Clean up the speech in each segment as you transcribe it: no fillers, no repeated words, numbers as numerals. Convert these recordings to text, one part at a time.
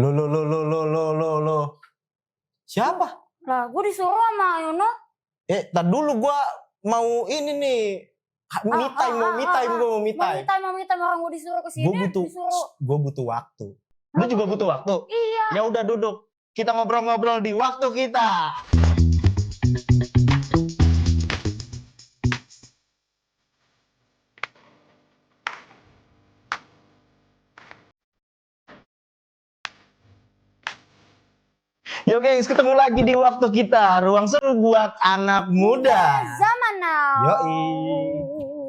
Lo. Siapa? Lah, gue disuruh sama Yono. Tar dulu gue mau ini nih. Me time. Mau me time orang gue disuruh kesini. Gue butuh waktu. Lu juga butuh waktu? Iya. Ya udah duduk. Kita ngobrol-ngobrol di waktu kita. Yo guys, ketemu lagi di waktu kita. Ruang seru buat anak muda. Zaman now. Yoi.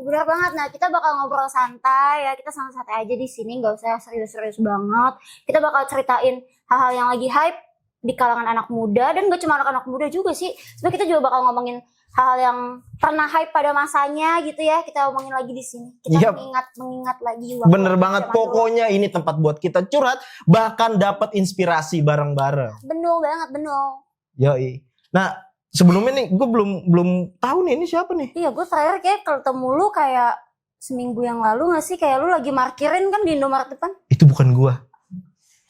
Bener banget. Nah, kita bakal ngobrol santai ya. Kita santai aja di sini, nggak usah serius-serius banget. Kita bakal ceritain hal-hal yang lagi hype di kalangan anak muda, dan gak cuma anak-anak muda juga sih. Sebenarnya kita juga bakal ngomongin hal-hal yang pernah hype pada masanya gitu ya. Kita omongin lagi di sini. Kita mengingat lagi. Bener banget. Pokoknya ini tempat buat kita curhat, bahkan dapat inspirasi bareng-bareng. Bener banget, bener. Yoi. Nah, sebelumnya nih gue belum tahu nih ini siapa nih. Iya, gue terakhir kayak ketemu lu kayak seminggu yang lalu gak sih? Kayak lu lagi markirin kan di Indomaret depan. Itu bukan gue.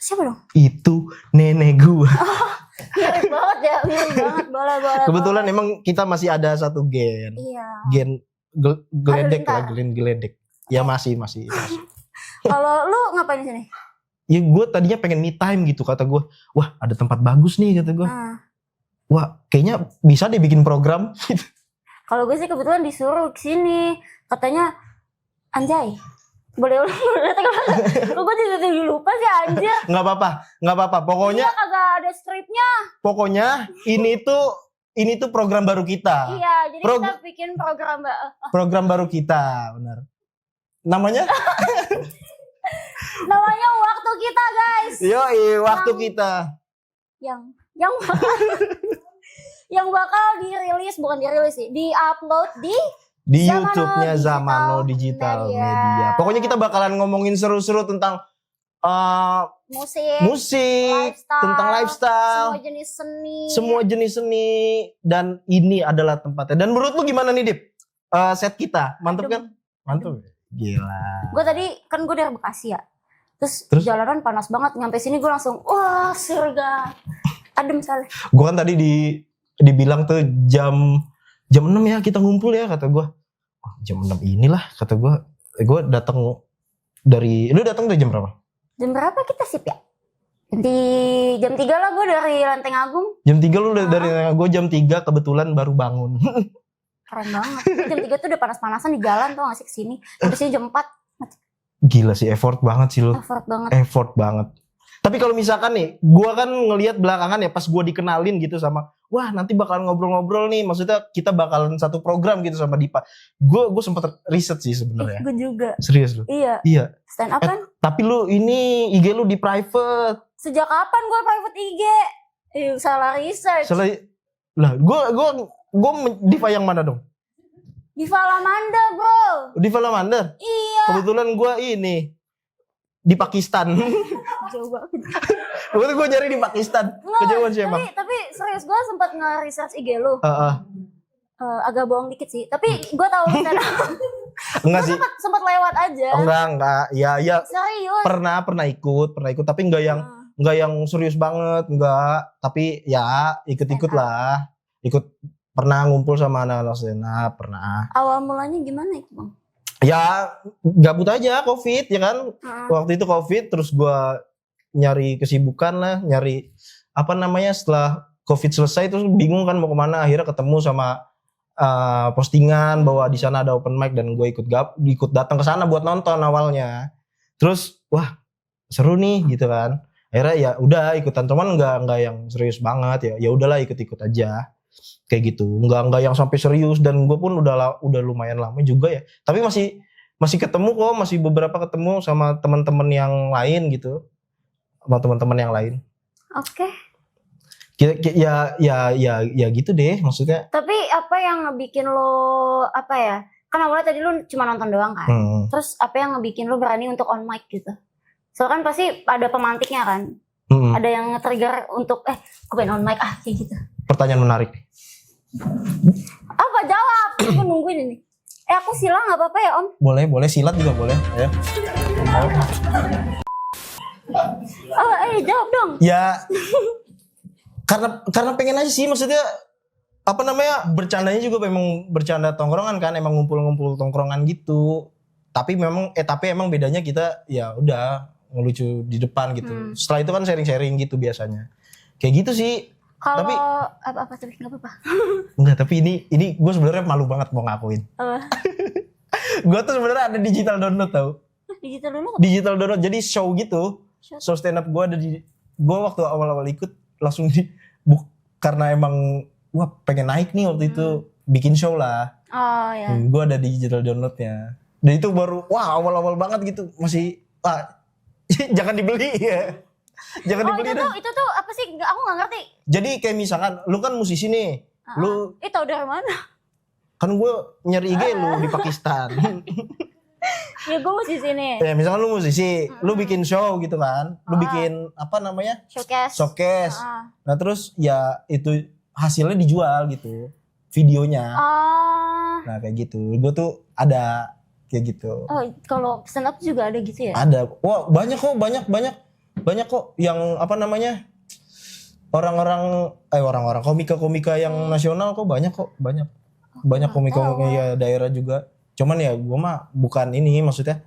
Siapa dong? Itu nenek gue. Mirip banget ya, mirip banget. Boleh. Kebetulan emang kita masih ada satu gen. Iya. Gen geledek lah, geledek. Ya masih. Kalau lu ngapain di sini? Ya gue tadinya pengen me time gitu, kata gue. Wah, ada tempat bagus nih, kata gue. Wah, kayaknya bisa deh bikin program. Kalau gue sih kebetulan disuruh kesini. Katanya, anjay. Boleh gue jadi lupa sih anjir. Nggak apa-apa. Pokoknya iya, kagak ada skripnya. Pokoknya ini tuh program baru kita. Iya, jadi kita bikin program baru kita, benar. Namanya waktu kita, guys. Waktu kita. Yang bakal dirilis, bukan dirilis sih, di-upload di YouTube-nya Zamano Digital Media. Pokoknya kita bakalan ngomongin seru-seru tentang musik, tentang lifestyle, semua jenis seni, dan ini adalah tempatnya. Dan menurut lu gimana nih, Dip? Set kita mantep kan? Mantep. Gila. Gue tadi kan gue dari Bekasi ya. Terus jalanan panas banget, nyampe sini gue langsung wah surga. Adem sekali. Gue kan tadi dibilang tuh jam 6 ya kita ngumpul ya, kata gue. Oh, jam 6 inilah, kata gue. Gue datang lu datang dari jam berapa? Jam berapa kita sip ya? Jam 3 lah gue dari Lenteng Agung. Jam 3 lu dari gue jam 3 kebetulan baru bangun. Keren banget. Jam 3 tuh udah panas-panasan di jalan, tau gak sih kesini. Sampai sini jam 4. Gila sih, effort banget sih lu. Effort banget. Tapi kalau misalkan nih, gue kan ngelihat belakangan ya pas gue dikenalin gitu sama, wah nanti bakalan ngobrol-ngobrol nih, maksudnya kita bakalan satu program gitu sama Dipa. Gue sempat riset sih sebenarnya. Gue juga. Serius lu? Iya. Stand up kan? Tapi lu ini IG lu di private. Sejak kapan gue private IG? Salah research. Lah, gue Diva yang mana dong? Diva Lamanda, bro. Diva Lamanda? Iya. Kebetulan gue ini di Pakistan. Jauh banget. Gue nyari di Pakistan. Kejauhan sih emang. Tapi serius gue sempat nge-research IG lu. Agak bohong dikit sih. Tapi gue tahu lu enggak sih. Sempat lewat aja. Enggak. Ya. Serius. Pernah ikut, tapi enggak yang serius banget, enggak. Tapi ya ikut-ikut lah. Pernah ngumpul sama anak-anak stand up, pernah. Awal mulanya gimana itu, Bang? Ya gabut aja COVID ya kan. Waktu itu COVID, terus gue nyari kesibukan lah, nyari apa namanya, setelah COVID selesai terus bingung kan mau kemana. Akhirnya ketemu sama postingan bahwa di sana ada open mic, dan gue ikut datang ke sana buat nonton awalnya. Terus wah seru nih gitu kan. Akhirnya ya udah ikutan, cuman nggak yang serius banget ya udahlah ikut aja. Kayak gitu, nggak yang sampai serius, dan gue pun udah lumayan lama juga ya, tapi masih ketemu kok, masih beberapa ketemu sama teman-teman yang lain gitu, Oke. Ya gitu deh maksudnya. Tapi apa yang ngebikin lo kan awalnya tadi lo cuma nonton doang kan, terus apa yang ngebikin lo berani untuk on mic gitu? Soalnya kan pasti ada pemantiknya kan, ada yang nge-trigger untuk gue pengen on mic kayak gitu. Pertanyaan menarik. Apa jawab? Aku nungguin ini. Aku silang nggak apa-apa ya Om? Boleh silat juga boleh. Ya. Oh, jawab dong. Ya karena pengen aja sih, maksudnya apa namanya, bercandanya juga memang bercanda tongkrongan kan, emang ngumpul-ngumpul tongkrongan gitu. Tapi emang bedanya kita ya udah ngelucu di depan gitu. Setelah itu kan sharing-sharing gitu biasanya. Kayak gitu sih. Kalau Tapi apa tapi nggak apa-apa. enggak, tapi ini gue sebenarnya malu banget mau ngakuin. Gue tuh sebenarnya ada digital download tau. Digital dulu. Digital download, jadi show gitu. Show stand up gue ada di, gue waktu awal-awal ikut langsung karena emang wah pengen naik nih waktu itu, bikin show lah. Oh ya. Gue ada digital downloadnya. Dan itu baru wah awal-awal banget gitu, masih jangan dibeli ya. Jangan dibeli dah. Itu tuh apa sih? Aku nggak ngerti. Jadi kayak misalkan lu kan musisi nih. Lu tahu dari mana? kan gue nyari IG lu di Pakistan. Ya gue musisi nih. Ya misalkan lu musisi, lu bikin show gitu kan. Lu bikin apa namanya? Showcase. Nah terus ya itu hasilnya dijual gitu. Videonya. Nah kayak gitu. Gue tuh ada kayak gitu. Oh, kalau stand up juga ada gitu ya? Ada. Wah, banyak kok yang apa namanya? Orang-orang komika-komika yang nasional kok banyak. Banyak komika-komika ya daerah juga. Cuman ya gua mah bukan ini, maksudnya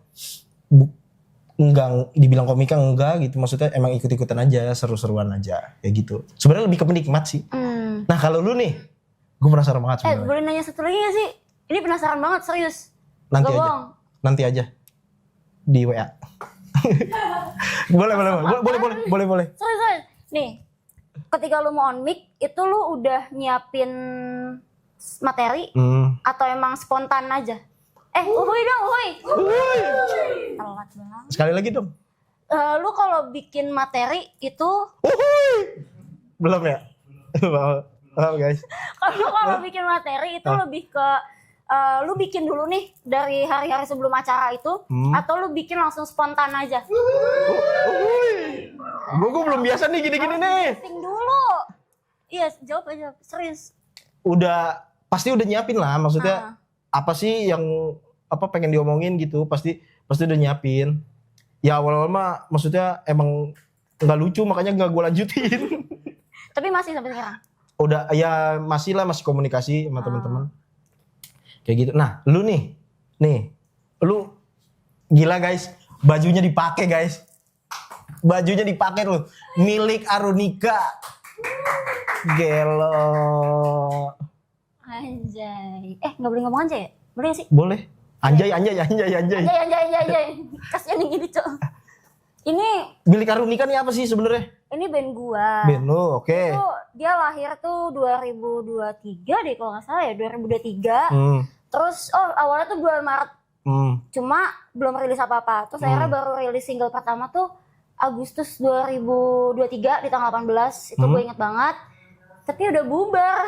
enggak dibilang komika enggak gitu, maksudnya emang ikut-ikutan aja, seru-seruan aja kayak gitu. Sebenarnya lebih ke penikmat sih. Nah, kalau lu nih, gue penasaran banget sebenarnya. Boleh nanya satu lagi gak sih? Ini penasaran banget, serius. Nanti aja di WA. boleh. Serius. Nih, ketika lu mau on mic, itu lu udah nyiapin materi atau emang spontan aja? Uhuy dong. Telat banget. Sekali lagi dong. Lu kalau bikin materi itu belum ya? Maaf guys. Kalau bikin materi itu lebih ke lu bikin dulu nih dari hari-hari sebelum acara itu, atau lu bikin langsung spontan aja? Gue belum biasa nih gini-gini nih. Testing dulu. Iya, jawab aja, serius. Pasti udah nyiapin lah, maksudnya apa sih yang pengen diomongin gitu, pasti udah nyiapin. Ya awal-awal mah maksudnya emang nggak lucu, makanya nggak gue lanjutin. Tapi masih sampai sekarang? Udah ya masih komunikasi sama teman-teman. Kayak gitu. Nah, lu nih, lu gila guys, bajunya dipakai guys. Bajunya dipakai tuh, milik Arunika. Gelo. Anjay. Nggak boleh ngomong anjay ya? Boleh gak sih? Boleh. Anjay. Anjay. Kasian yang gini, Cok. Ini milik Arunika nih apa sih sebenarnya? Ini band gua. Band lu, oke. Itu dia lahir tuh 2023 deh kalau nggak salah ya, 2023. Terus awalnya tuh bulan Maret. Cuma belum rilis apa-apa. Terus akhirnya baru rilis single pertama tuh Agustus 2023 di tanggal 18. Itu gue inget banget. Tapi udah bubar.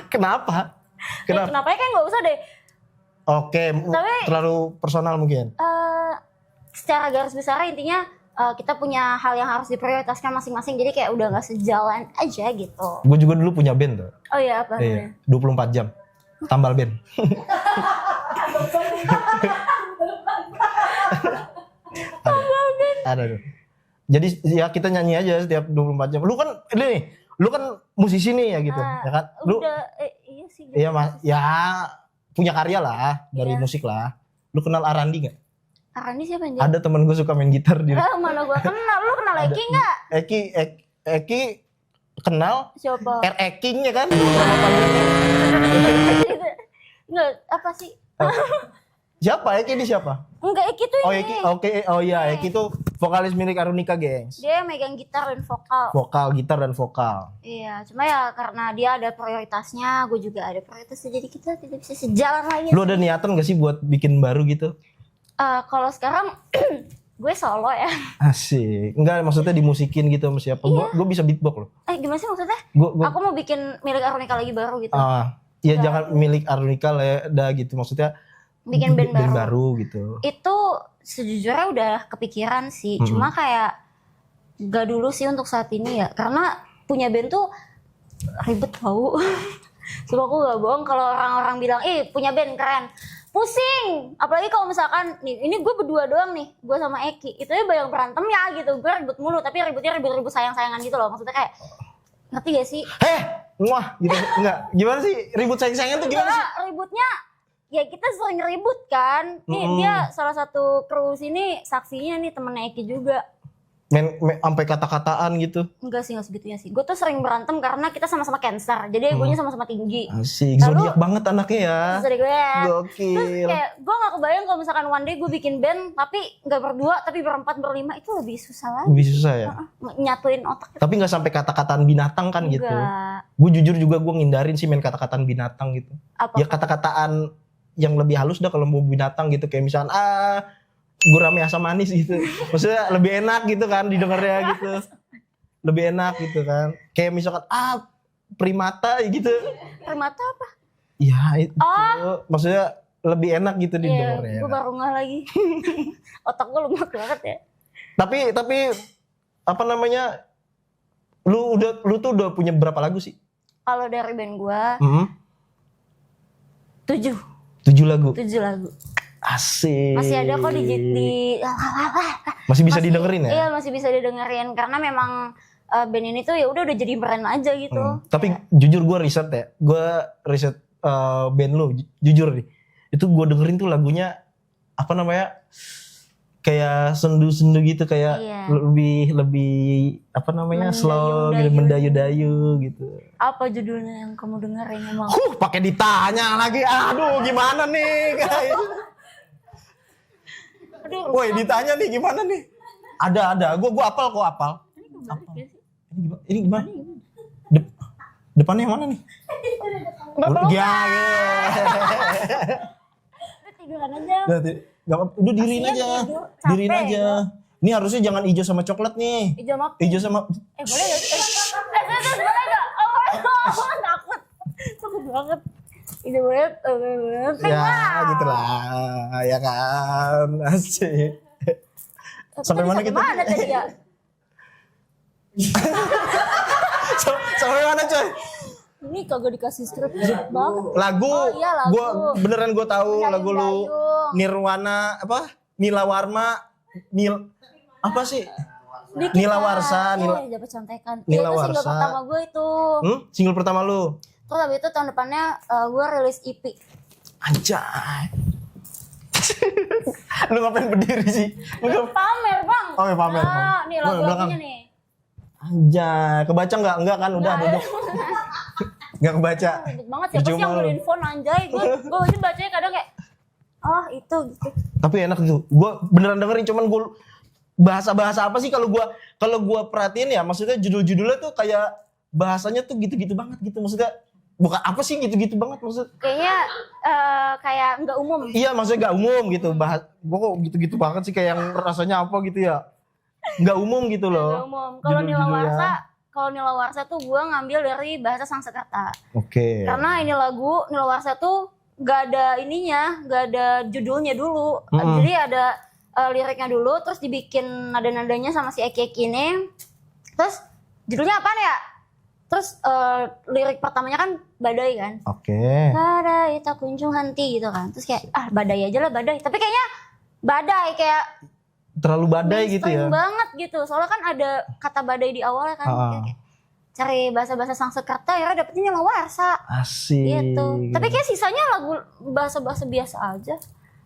Kenapa? Kenapa ya, kayak nggak usah deh. Oke, terlalu personal mungkin. Secara garis besar intinya kita punya hal yang harus diprioritaskan masing-masing, jadi kayak udah nggak sejalan aja gitu. Gue juga dulu punya band tuh. Oh iya, apa? Iya, 24 jam tambal band. Ada tuh. Jadi ya kita nyanyi aja setiap 24 jam. Lu kan musisi nih ya gitu, ya kan? Lu iya sih. Iya mas, ya punya karya lah dari musik lah. Lu kenal Arandi nggak? Arandi siapa anjir? Ada temen gue suka main gitar di. Mana gue kenal, lu kenal Eki nggak? Eki kenal. Siapa? King-nya kan? Enggak, apa sih? Siapa? Eki ini siapa? Enggak, Eki tuh ini. Eki, oke. Oh iya, Eki tuh vokalis milik Arunika, gengs. Dia megang gitar dan vokal. Gitar dan vokal. Iya, cuma ya karena dia ada prioritasnya, gue juga ada prioritasnya, jadi kita tidak bisa sejalan lagi. Lu ada niatan gak sih buat bikin baru gitu? Kalau sekarang gue solo ya. Asik. Enggak, maksudnya dimusikin gitu sama siapa? Iya. Gue bisa beatbox loh. Gimana sih maksudnya? Aku mau bikin milik Arunika lagi baru gitu. Iya, jangan milik Arunika lah ya, gitu. Maksudnya bikin band baru gitu. Itu sejujurnya udah kepikiran sih, cuma kayak gak dulu sih untuk saat ini ya, karena punya band tuh ribet tau. Cuma aku gak bohong kalau orang-orang bilang punya band keren, pusing. Apalagi kalau misalkan nih, ini gue berdua doang nih, gue sama Eki. Itu ya banyak berantem ya gitu. Gue ribut mulu, tapi ributnya ribut sayang-sayangan gitu loh. Maksudnya kayak ngerti gak sih? Wah, gitu. Enggak. Gimana sih ribut sayang-sayangan tuh gimana sih? Ributnya ya kita sering ribut kan. Nih dia salah satu kru sini saksinya nih temennya Eki juga. Sampai kata-kataan gitu. Enggak sih, enggak segitunya sih. Gue tuh sering berantem karena kita sama-sama Cancer. Jadi egonya sama-sama tinggi. Asik, zodiak banget anaknya ya. Terus gue Gokil. Terus kayak gue gak kebayang kalau misalkan one day gue bikin band tapi gak berdua tapi berempat berlima itu lebih susah lagi. Lebih susah ya. Nyatuin otak. Tapi nggak sampai kata-kataan binatang kan gitu. Enggak. Gue jujur juga gue ngindarin sih main kata-kataan binatang gitu. Apa? Ya kata-kataan yang lebih halus dah kalau mau binatang gitu, kayak misalkan gurame asam manis gitu. Maksudnya lebih enak gitu kan didengarnya gitu. Lebih enak gitu kan. Kayak misalkan primata gitu. Primata apa? Ya itu. Maksudnya lebih enak gitu Iya, didengarnya. gue baru nggak lagi. Otak gue lemah banget ya. Tapi apa namanya? Lu tuh udah punya berapa lagu sih? Kalau dari band gue 7 lagu. 7 lagu. Asik. Masih ada kok masih bisa didengerin ya? Iya, masih bisa didengerin karena memang band ini tuh ya udah jadi brand aja gitu. Tapi jujur gue riset band lu, jujur nih. Itu gue dengerin tuh lagunya apa namanya? Kayak sendu-sendu gitu, kayak lebih apa namanya? Slow gitu, mendayu-dayu gitu. Apa judulnya yang kamu dengerin emang? Pakai ditanya lagi. Aduh, gimana nih, guys? Aduh, woi, ditanya nih gimana nih? Ada. Gua apal kok, apal. Ini gimana? Depannya yang mana nih? Ya. Tiduran aja. Udah diriin aja. Diriin aja. Ini harusnya jangan hijau sama coklat nih. Hijau sama boleh gak sih? Boleh gak? Oh, takut. Takut banget. Hijau banget. Ya, gitu lah. Ya kan. Asik. Sampai mana kita? Mana tadi ya? Sampai mana coy? Ini kagak dikasih strip banget. Lagu, lagu. Gue tahu lagu lu. Dayung. Nirwana apa? Nila Warma, apa sih? Dikit Nila Warsa, dapat contekan. Nila Itu Warsa. single pertama gue itu. Single pertama lu. Terus habis itu tahun depannya gue rilis EP. Anjay. Lu ngapain berdiri sih? Pamer bang. Oh ya pamer. Nih lagu-lagunya nih. Anjay, kebaca nggak? Enggak kan, udah duduk. Nggak kebaca. Ribet banget siapa sih yang beliin phone anjay. Gue aja bacanya kadang kayak itu gitu. Tapi enak gitu. Gue beneran dengerin, cuman gue bahasa apa sih kalau gue perhatiin ya, maksudnya judul-judulnya tuh kayak bahasanya tuh gitu-gitu banget gitu. Maksudnya bukan apa sih gitu-gitu banget maksud. Kayaknya kayak nggak umum. Iya, maksudnya nggak umum gitu. Gue kok gitu-gitu banget sih, kayak yang rasanya apa gitu ya. Nggak umum gitu loh. Nggak umum. Kalau Nila Warsa tuh gue ngambil dari bahasa Sanskerta. Oke. Karena ini lagu Nila Warsa tuh gak ada ininya, gak ada judulnya dulu. Jadi ada liriknya dulu, terus dibikin nada-nadanya sama si Eki ini. Terus judulnya apaan ya? Terus lirik pertamanya kan badai kan? Oke. Badai tak kunjung henti gitu kan. Terus kayak badai aja lah badai. Tapi kayaknya badai kayak terlalu badai gitu ya. Banget gitu. Soalnya kan ada kata badai di awalnya kan. Kayak cari bahasa-bahasa Sanskerta ya dapetnya Nila Warsa. Asik. Gitu. Tapi kayak sisanya lagu bahasa-bahasa biasa aja.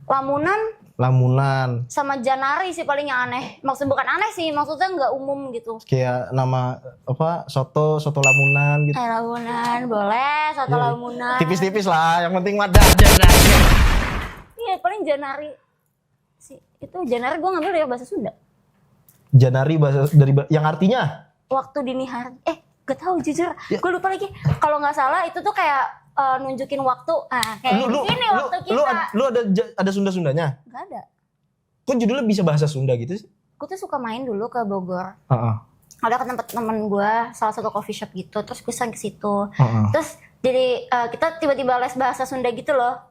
Lamunan. Sama Janari sih paling yang aneh. Maksudnya bukan aneh sih, maksudnya nggak umum gitu. Kayak nama apa? Soto Lamunan gitu. Lamunan, boleh soto Lamunan. Tipis-tipis lah, yang penting wadah aja. Iya, paling Janari. Itu Janari gue ngambil dari bahasa Sunda. Janari bahasa dari yang artinya waktu dini hari. Gak tahu jujur. Ya. Gue lupa lagi. Kalau nggak salah itu tuh kayak nunjukin waktu. Kayak gini waktu kita. Lu ada Sunda-Sundanya? Gak ada. Kok judulnya bisa bahasa Sunda gitu sih? Gue tuh suka main dulu ke Bogor. Ada ke tempat temen gue, salah satu coffee shop gitu. Terus gue sering ke situ. Terus jadi kita tiba-tiba les bahasa Sunda gitu loh.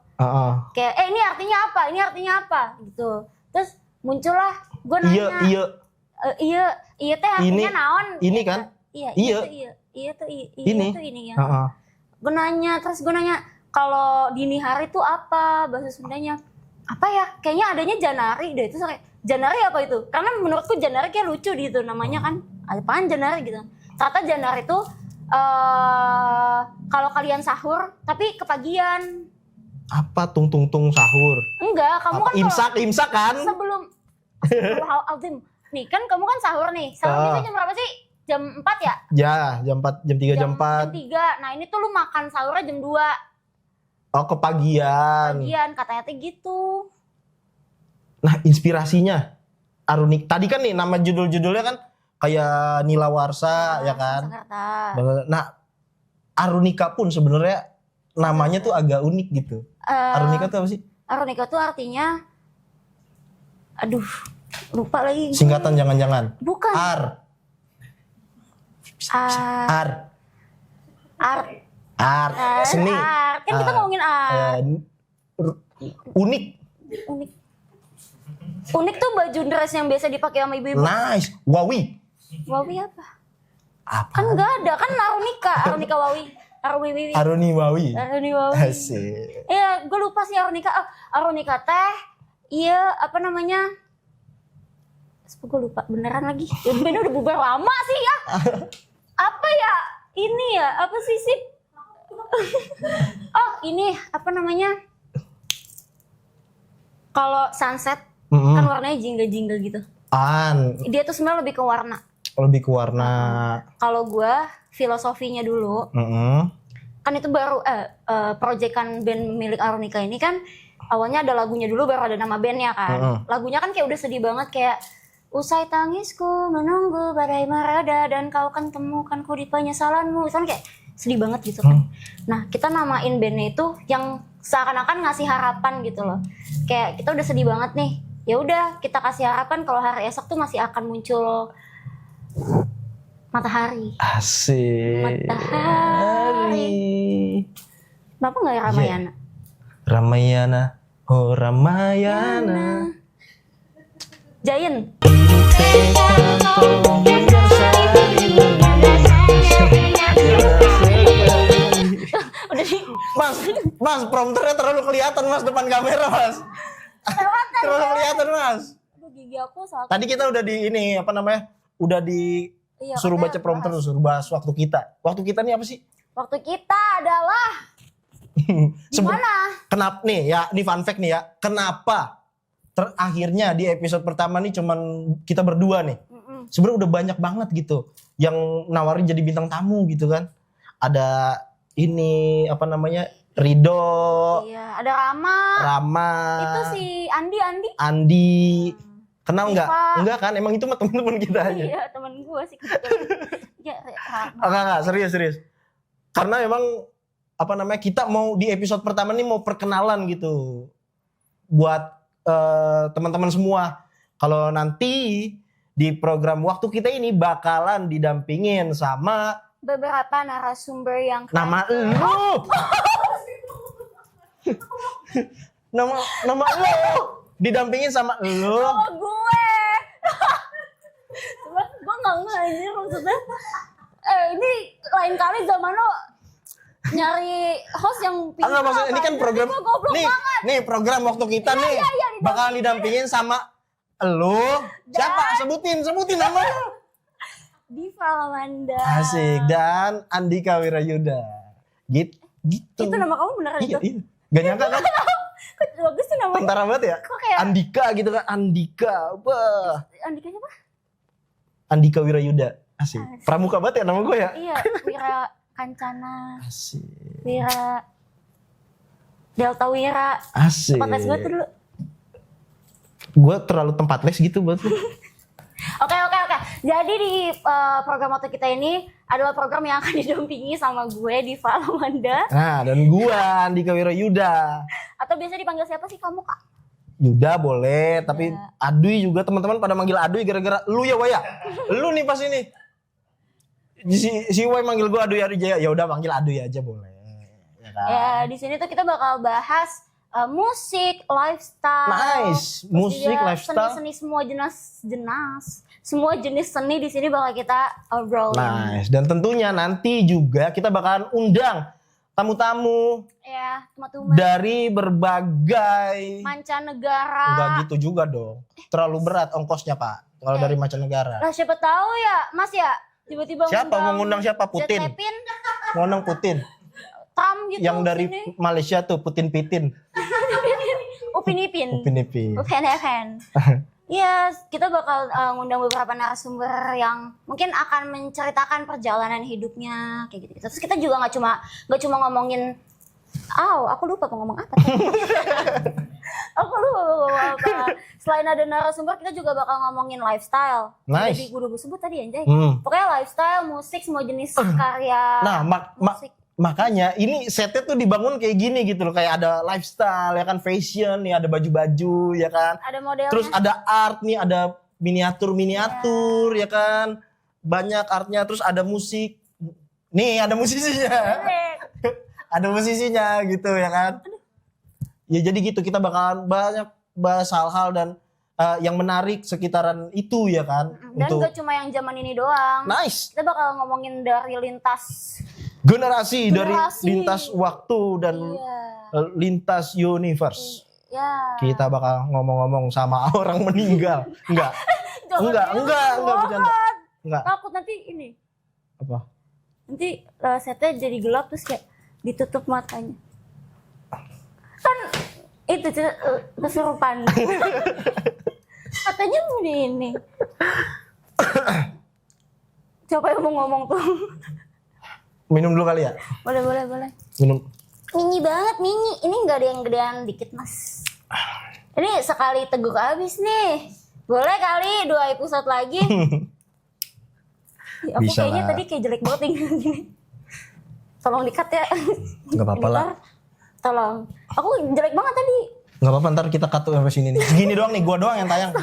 Kayak ini artinya apa? Ini artinya apa? Gitu. Terus muncullah gue nanya. Iya teh artinya naon? Ini kan? Iya tuh ini ya. Gue nanya, kalau dini hari tuh apa bahasa Sundanya? Apa ya? Kayaknya adanya Janari deh. Itu kayak Janari apa itu? Karena menurutku Janari kayak lucu gitu namanya kan. Apaan Janari gitu. Ternyata Janari itu kalau kalian sahur tapi kepagian. Apa tung sahur? Enggak, kamu Apa, kan imsak kan? sebelum Alzim. Nih kan kamu kan sahur nih. Sahur itu jam berapa sih? Jam 4 ya? Ya, jam 4, jam 3, jam 4. Jam 3. Nah, ini tuh lu makan sahurnya jam 2. Oh, kepagian. Kepagian katanya tuh gitu. Nah, inspirasinya Arunika. Tadi kan nih nama judul-judulnya kan kayak Nila Warsa ya kan. Jakarta. Nah, Arunika pun sebenarnya namanya tuh agak unik gitu. Arunika tuh apa sih? Arunika tuh artinya aduh, lupa lagi. Singkatan jangan-jangan. Bukan. Ar. Seni. Kan kita ngomongin Unik. Unik tuh baju dress yang biasa dipakai sama ibu-ibu. Nice. Wawi. Wawi apa? Apa? Kan enggak ada, kan Arunika Wawi. Aruni Wawi. Aruni Wawi. Asik. Iya, gue lupa sih Arunika. Arunika teh, iya apa namanya? Gue lupa beneran lagi. Bener udah bubar lama sih ya. Apa ya? Ini ya, apa sih? Oh, ini apa namanya? Kalau sunset kan warnanya jingle-jingle gitu. Dia tuh sebenarnya lebih ke warna. Lebih ke warna. Kalau gue filosofinya dulu, kan itu baru proyekan band milik Arunika ini kan awalnya ada lagunya dulu baru ada nama bandnya kan. Lagunya kan kayak udah sedih banget kayak usai tangisku menunggu badai mereda dan kau kan temukanku di penyesalanmu. Itu kan kayak sedih banget gitu kan. Nah kita namain bandnya itu yang seakan-akan ngasih harapan gitu loh. Kayak kita udah sedih banget nih. Ya udah kita kasih harapan kalau hari esok tuh masih akan muncul matahari. Asik. Matahari. Kenapa nggak ya Ramayana? Ramayana. Oh Ramayana. Giant. Udah sih. Mas, prompternya terlalu kelihatan mas depan kamera mas. Terlalu kelihatan mas. Aduh gigi aku sakit. Tadi kita udah di ini apa namanya? Udah di suruh baca prompter, suruh bahas waktu kita. Waktu kita nih apa sih? Waktu kita adalah gimana? Kenapa nih ya? Ini fun fact nih ya. Kenapa terakhirnya di episode pertama nih cuman kita berdua nih? Sebenarnya udah banyak banget gitu yang nawarin jadi bintang tamu gitu kan. Ada ini apa namanya? Rido. Iya, ada Rama. Itu si Andi. Kenal nggak? Enggak kan? Emang itu mah teman-teman kita aja. Iya, teman gue sih kebetulan. Ya, enggak, serius. Karena emang apa namanya? Kita mau di episode pertama nih mau perkenalan gitu. Buat teman-teman semua. Kalau nanti di program waktu kita ini bakalan didampingin sama beberapa narasumber yang nama lu. nama lu didampingin sama lu. Sama gue. Cuma gue nggak ngajir maksudnya. Ini lain kali zaman lo nyari host yang pintar. Enggak maksudnya ini kan program. Nih program waktu kita nih bakalan didampingin sama lu. Siapa? Sebutin nama lu. Diva Lamanda. Asik. Dan Andika Wirayuda. Gitu. Itu nama kamu beneran itu? Iya. Gak nyangka kan? Kok bagus sih namanya? Tentara banget ya? Kok kayak Andika gitu kan. Andika. Wah. Andika siapa? Andika Wirayuda. Asik. Pramuka banget ya nama gue ya? Iya. Wira Kancana. Asik. Wira. Delta Wira. Asik. Tempat les gue tuh dulu. Gue terlalu tempat les gitu buat lu. Oke. Jadi di program waktu kita ini adalah program yang akan didampingi sama gue Diva Lamanda. Nah, dan gue Andika Wirayuda. Atau biasa dipanggil siapa sih kamu, Kak? Yuda boleh, tapi Aduy juga teman-teman pada manggil Aduy gara-gara lu ya Waya. Lu nih pas ini. Si Way manggil gue Aduy Jaya, ya udah panggil Aduy aja boleh. Ya kan? Ya, di sini tuh kita bakal bahas musik, lifestyle. Nice, musik, lifestyle. Seni-seni semua jenis seni di sini bakal kita obrolin. Nice, dan tentunya nanti juga kita bakalan undang tamu-tamu Ya, teman-teman. dari berbagai Mancanegara. enggak gitu juga dong. Terlalu berat ongkosnya, Pak. Kalau dari mancanegara. Lah siapa tahu ya, Mas ya. Tiba-tiba Siapa mau ngundang siapa? Putin. Pepin, Ngundang Putin. Trump gitu. Yang dari sini. Malaysia tuh Putin Pitin. Upin Ipin. Upin Ipin. Upin. Iya, kita bakal ngundang beberapa narasumber yang mungkin akan menceritakan perjalanan hidupnya kayak gitu. Terus kita juga nggak cuma ngomongin, aku lupa mau ngomong apa. Aku lupa mau ngomong apa. Selain ada narasumber, kita juga bakal ngomongin lifestyle. Nice. Jadi gue udah sebut tadi anjay. Hmm. Pokoknya lifestyle, musik, semua jenis karya. Nah, musik. makanya ini setnya tuh dibangun kayak gini gitu loh, kayak ada lifestyle ya kan, fashion nih, ada baju-baju ya kan. Ada modelnya. Terus ada art nih, ada miniatur ya kan. Banyak artnya, terus ada musik. Nih, ada musisinya. Ada musisinya gitu ya kan. Ya jadi gitu, kita bakalan banyak bahas hal-hal dan yang menarik sekitaran itu ya kan. Dan gak cuma yang zaman ini doang. Nice. Kita bakal ngomongin dari lintas Generasi dari Generasi. lintas waktu dan lintas universe. Ya. Kita bakal ngomong-ngomong sama orang meninggal. Enggak. Enggak bercanda. Enggak. Takut nanti ini. Apa? Nanti setnya jadi gelap terus kayak ditutup matanya. Kan itu kesurupan. Katanya begini. Siapa yang mau ngomong tuh? Minum dulu kali ya? Boleh. Minum. Mini banget, mini. Ini nggak ada yang gedean dikit, Mas. Ini sekali teguk habis nih. Boleh kali 2 episode lagi. Ya, aku Bisa kayaknya lah. tadi kayak jelek banget gini. Tolong di-cut ya. Enggak apa-apa lah. Tolong. Aku jelek banget tadi. Enggak apa-apa, ntar kita cut tuh sampai sini nih. Segini doang nih, gua doang yang tayang.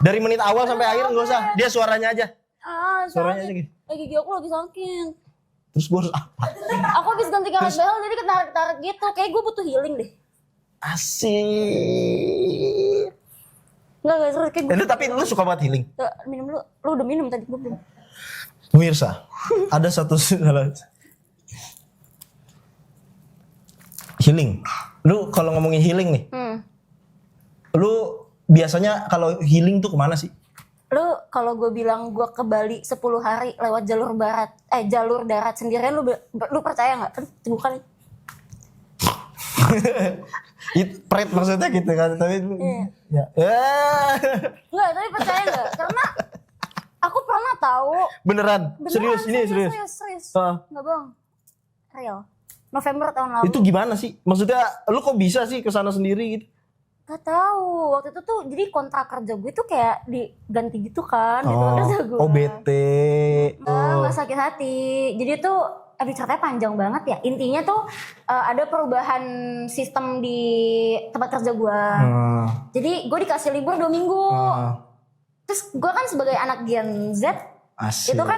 Dari menit awal sampai akhir enggak usah. Dia suaranya aja. Suaranya aja gitu. Gigi aku lagi sakit. Terus gua harus apa? Aku habis ganti kamar behel jadi ketarik-tarik gitu. Kayak gue butuh healing deh. Asik. Enggak serius kayak Lu tapi lu suka banget healing. minum dulu. Lu udah minum tadi, gue belum. Pemirsa, ada satu healing. Lu kalau ngomongin healing nih, lu biasanya kalau healing tuh kemana sih? Lu kalau gue bilang gue ke Bali 10 hari lewat jalur darat sendirian, lu percaya nggak? Bukan. Pret maksudnya gitu kan, tapi ya. Enggak, tapi percaya nggak? Karena aku pernah tahu. Beneran? Serius. Nggak bohong. Real. November tahun lalu. Itu gimana sih? Maksudnya lu kok bisa sih ke sana sendiri gitu? Gak tahu. Waktu itu tuh jadi kontrak kerja gue tuh kayak diganti gitu kan. Gitu kerja gue. Oh bete. Nggak sakit hati. Jadi tuh, aduh ceritanya panjang banget ya. Intinya tuh ada perubahan sistem di tempat kerja gue. Jadi gue dikasih libur 2 minggu. Terus gue kan sebagai anak Gen Z, Asik. itu kan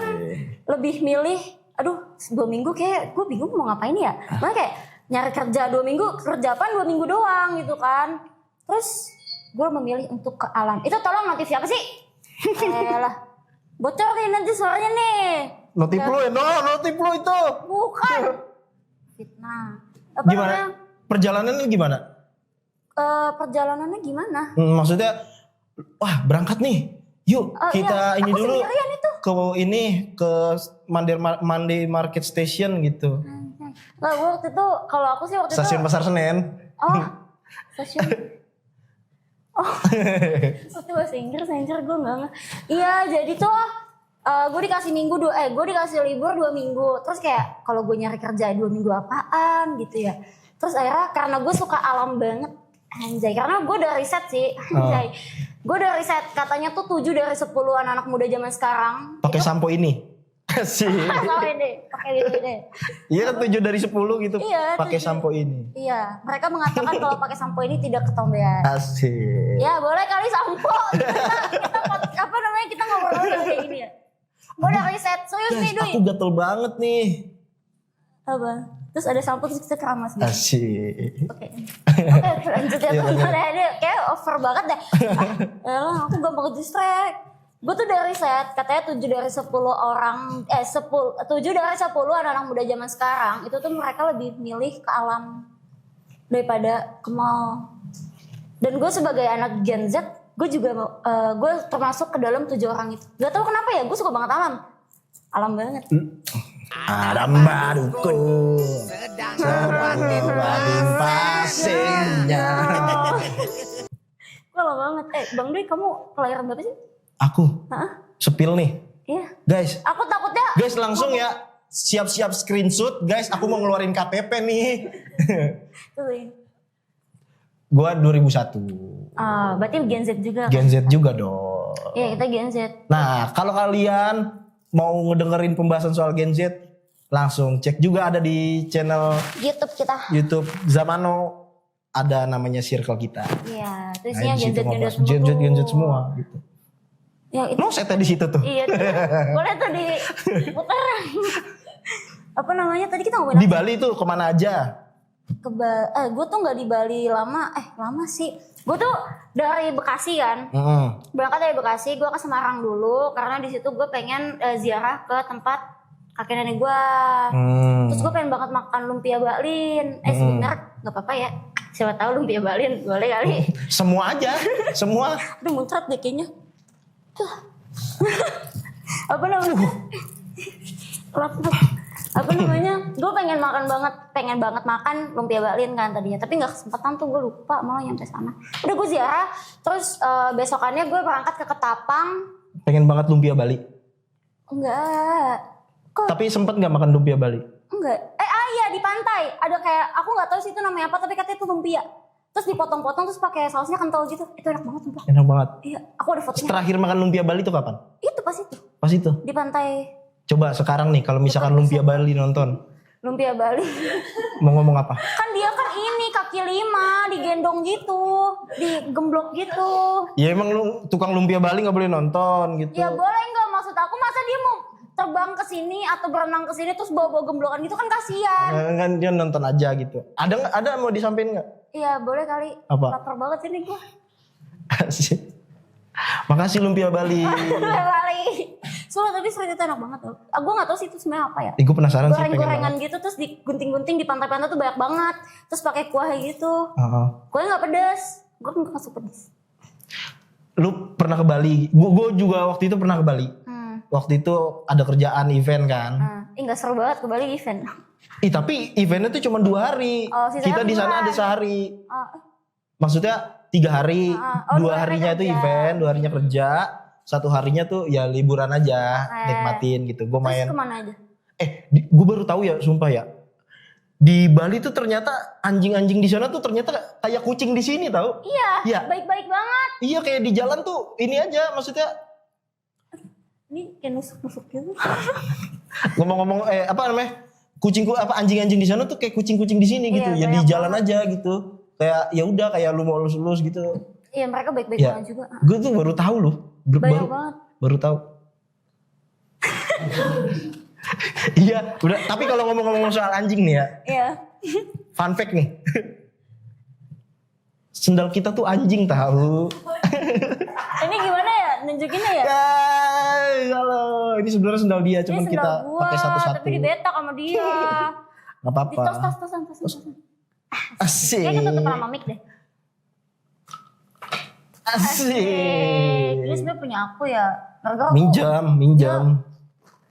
lebih milih, aduh 2 minggu kayak gue bingung mau ngapain ya. Makanya kayak nyari kerja 2 minggu, kerjaan 2 minggu doang gitu kan. Terus gue memilih untuk ke alam. Itu tolong notif siapa sih? Lah, bocorin nanti suaranya nih. Notif lu ya? Notif lu itu. Bukan. Fitnah. Apa Gimana? namanya? Perjalanannya gimana? Perjalanannya gimana? Maksudnya, wah berangkat nih. Yuk kita ini aku dulu. sendirian itu. Ke Monday Market Station gitu. Lah gue waktu itu, kalau aku sih waktu Stasiun itu. Pasar Senen. Oh, stasiun. Oh, waktu bahasa Inggris anjir gue enggak. Iya, jadi tuh gue dikasih gue dikasih libur 2 minggu. Terus kayak kalau gue nyari kerja 2 minggu apaan gitu ya. Terus akhirnya karena gue suka alam banget, anjay, karena gue udah riset sih, anjay. Gue udah riset, katanya tuh 7 dari 10 anak muda zaman sekarang Pakai sampo ini. Sih. pakai ini deh. Iya kan 7 dari 10 gitu. Iya, pakai 7. sampo ini. Iya, mereka mengatakan kalau pakai sampo ini tidak ketombean. Asik. Ya boleh kali sampo. Kita ngobrol kayak gini ya. Gue udah riset, serius nih Dui. Aku gatel banget nih. Apa? Terus ada sampo terus kita keramas gitu. Asik. Oke, lanjut ya teman-teman. Kayak over banget deh. Aku gampang ke distract. Gue tuh dari riset, katanya 7 dari 10 orang, 7 dari 10 anak-anak muda zaman sekarang, itu tuh mereka lebih milih ke alam daripada ke mall. Dan gue sebagai anak Gen Z, gue juga, gue termasuk ke dalam 7 orang itu. Gak tau kenapa ya, gue suka banget alam. Alam banget. Alam baruku sedang pasingnya. Gue lama banget. Bang Dwi, kamu kelahiran berapa sih? Aku sepil nih. Iya. Guys, Aku takutnya. guys langsung ya siap-siap screenshot. Guys, aku mau ngeluarin KTP nih. Gua 2001. Berarti Gen Z juga. Gen Z juga dong. Iya, kita Gen Z. Nah, kalau kalian mau ngedengerin pembahasan soal Gen Z, langsung cek juga ada di channel YouTube kita. YouTube Zamano, ada namanya circle kita. Iya, itu Nah, isinya di Gen Z, situ Gen Z ngobrol. semua. Gen Z semua gitu. Ya, itu. Mau setnya di situ tuh. Iya, tuh. Boleh tuh di putaran. Apa namanya? Tadi kita ngomongin Di Bali tuh kemana aja? gue tuh nggak di Bali lama. Lama sih. Gue tuh dari Bekasi kan. Berangkat dari Bekasi, gue ke Semarang dulu karena di situ gue pengen ziarah ke tempat kakek nenek gue. Terus gue pengen banget makan lumpia Balin. Sebenarnya nggak apa-apa ya. Siapa tahu lumpia Balin boleh kali. Semua aja, semua. Aduh muncrat deh kayaknya. Apa namanya? Apa namanya? Gue pengen banget makan lumpia Balin kan tadinya, tapi nggak kesempatan tuh, gue lupa malah nyampe sana. Udah gue ziarah, terus besokannya gue berangkat ke Ketapang. Pengen banget lumpia Bali. Enggak. Kok? Tapi sempet nggak makan lumpia Bali? Enggak. Iya di pantai ada kayak, aku nggak tahu sih itu namanya apa, tapi katanya itu lumpia. Terus dipotong-potong terus pakai sausnya kental gitu. Itu enak banget sumpah. Enak banget. Iya, aku ada fotonya. Terakhir makan lumpia Bali itu kapan? Itu pas itu. Pas itu. Di pantai. Coba sekarang nih kalau misalkan lumpia Bali nonton. Lumpia Bali. Mau ngomong apa? Kan dia kan ini kaki 5 digendong gitu, digemblok gitu. Ya emang lu tukang lumpia Bali nggak boleh nonton gitu. Ya boleh nggak, maksud aku masa dia mau terbang ke sini atau berenang ke sini terus bawa-bawa gemblokan gitu kan kasihan. Kan dia nonton aja gitu. Ada mau disampaikan nggak? Iya boleh kali. Apa? Lapar banget sini gua. Asik. Makasih lumpia Bali. Bali. Soalnya tapi serius itu enak banget tuh. Gue gak tau sih itu sebenarnya apa ya. Gue penasaran sih, pengen Goreng-gorengan banget. gitu terus digunting-gunting di pantai-pantai tuh banyak banget. Terus pakai kuah gitu. Heeh. Kuahnya gak pedas. Gue gak masuk pedas. Lu pernah ke Bali? Gue juga waktu itu pernah ke Bali. Waktu itu ada kerjaan event kan. Gak seru banget ke Bali event. Tapi eventnya tuh cuma 2 hari. Kita di sana ada sehari. Maksudnya 3 hari, 2 harinya itu event, 2 harinya kerja, 1 harinya tuh ya liburan aja, nikmatin gitu. Gue main. Terus kemana aja? Gue baru tahu ya, sumpah ya. Di Bali tuh ternyata anjing-anjing di sana tuh ternyata kayak kucing di sini tahu? Iya, baik-baik banget. Iya, kayak di jalan tuh ini aja, maksudnya. Ini kayak nusuk-nusuk gitu. Ngomong-ngomong, apa namanya? Anjing-anjing di sana tuh kayak kucing-kucing di sini gitu. Ya di jalan aja gitu. Kayak ya udah kayak lu mau lulus gitu. Iya, mereka baik-baik banget juga. Gue tuh baru tahu loh. Banyak banget. Baru tahu. Iya, udah. Tapi kalau ngomong-ngomong soal anjing nih ya. Iya. Fun fact nih. Sendal kita tuh anjing tahu. Ini gimana ya nunjukinnya ya? Halo, ini sebenarnya sendal dia, cuman Ini kita gua, pakai satu-satu. tapi dibetak sama dia. Gak apa-apa. Tas-tasan. Asik. Kayaknya ketutup sama mic deh. Asik. Ini sebenarnya punya aku ya.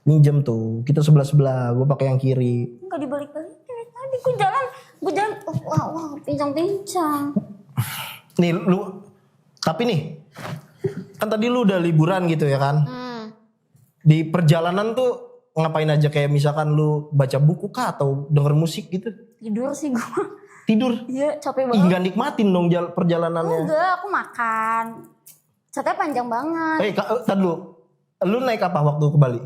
Minjam tuh. Kita sebelah-sebelah. Gue pakai yang kiri. Enggak dibalik-balik. Tadi gue jalan. Wah, pincang-pincang. Nih lu, tapi nih, kan tadi lu udah liburan gitu ya kan? Di perjalanan tuh ngapain aja, kayak misalkan lu baca buku kah atau denger musik gitu? Tidur sih gue. Tidur? Iya, capek Ih, banget. nggak nikmatin dong perjalanannya. Enggak, aku makan. Ceritanya panjang banget. Tadi lu naik apa waktu ke Bali?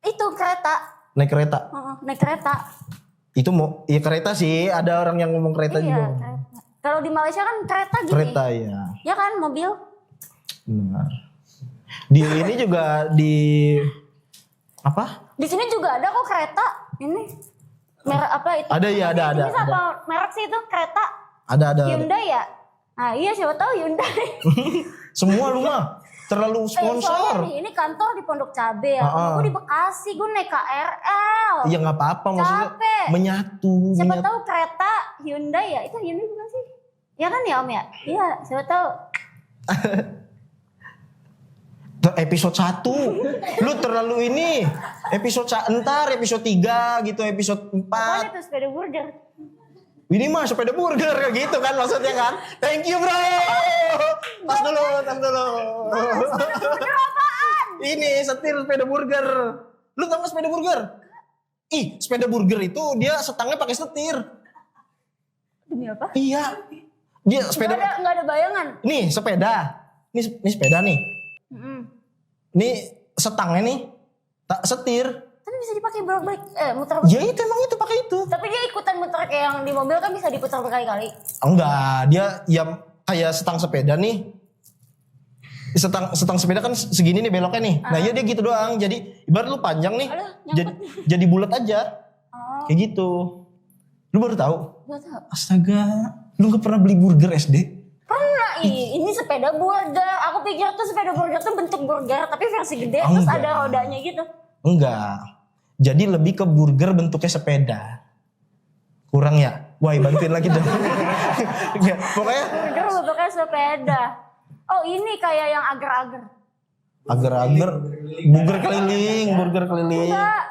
Itu kereta. Naik kereta? Naik kereta. Itu mau, ya kereta sih, ada orang yang ngomong kereta juga. Kereta. Kalau di Malaysia kan kereta gini. Kereta ya. Ya kan, mobil. Benar. Di ini juga di apa? Di sini juga ada kok kereta. Ini merek apa itu? Ada ya, ada. Ini apa merek sih itu kereta? Ada. Hyundai ya? Nah iya, siapa tahu Hyundai. Semua lu mah. terlalu sponsor. Soalnya nih, ini kantor di Pondok Cabe ya. Gue di Bekasi, gue naik KRL. Iya nggak apa-apa maksudnya. Capek. Menyatu. Siapa tahu kereta Hyundai ya? Itu Hyundai bukan sih? Ya kan ya Om ya? Iya, siapa tahu. Episode 1 lu terlalu ini episode episode 3 gitu, episode 4 Apaan itu sepeda burger? ini mah sepeda burger gitu kan maksudnya kan. Thank you bro. Tas dulu. Sepeda burger apaan? Ini setir sepeda burger. Lu tau gak sepeda burger? Ih, sepeda burger itu dia setangnya pakai setir. Demi apa? Iya. Dia sepeda. Nggak ada bayangan. Nih sepeda. Ini sepeda nih. Nih setangnya nih tak setir. Tapi bisa dipakai bolak-balik, muter. Ya itu emang itu pakai itu. Tapi dia ikutan muter kayak yang di mobil kan bisa diputar berkali-kali. Enggak, dia yang kayak setang sepeda nih. Setang sepeda kan segini nih beloknya nih. Nah ya dia gitu doang. Jadi ibarat lu panjang nih. Jadi bulat aja. Kayak gitu. Lu baru tahu? Gak tahu. Astaga, lu gak pernah beli burger SD? Pernah, ini sepeda burger. Aku pikir tuh sepeda burger tuh bentuk burger tapi versi gede terus ada rodanya gitu. Enggak. Jadi lebih ke burger bentuknya sepeda. Kurang ya? Wah, bantuin lagi dong. Enggak, pokoknya burger bentuknya sepeda. Oh, ini kayak yang agar-agar. Agar-agar burger keliling. Enggak.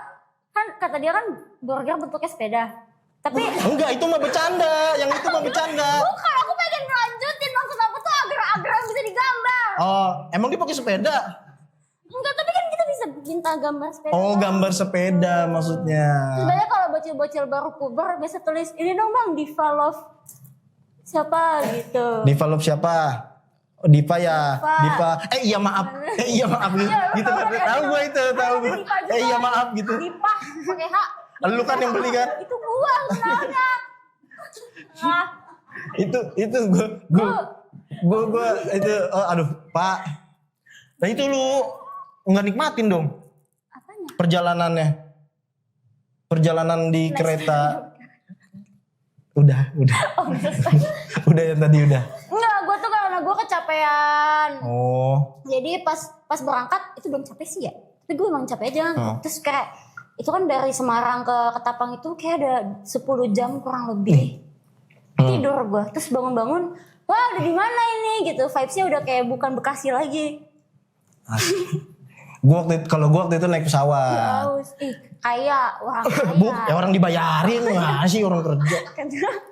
Kan kata dia kan burger bentuknya sepeda. Tapi enggak, itu mah bercanda. Yang itu mah bercanda. bukan, aku pengen melanjutin maksud aku tuh agar-agar yang bisa digambar. Oh, emang dia pakai sepeda? Enggak, tapi kan kita bisa minta gambar sepeda. Oh, gambar sepeda maksudnya. Sebenarnya kalau bocil-bocil baru puber biasa tulis ini dong Bang, Diva Love siapa gitu. Diva Love siapa? Oh, Diva ya. Diva. Iya maaf. Iya maaf gitu. Tahu gue itu, tahu gue. Iya maaf gitu. Diva pakai H. Lu kan yang beli kan? Itu gua sebenarnya. Nah, itu gue itu aduh Pak. Nah itu lu nggak nikmatin dong apanya? perjalanan di kereta. Udah udah yang tadi udah. Enggak, gua tuh karena gua kecapean. Oh, Jadi pas berangkat itu belum capek sih ya. Tapi gue emang capek aja. Terus kayak itu kan dari Semarang ke Ketapang itu kayak ada 10 jam kurang lebih. Tidur gue, terus bangun-bangun, wah udah di mana ini gitu. Vibes-nya udah kayak bukan Bekasi lagi. kalau gue waktu itu naik pesawat. Kayak orang kaya. Orang dibayarin nggak sih orang kerja.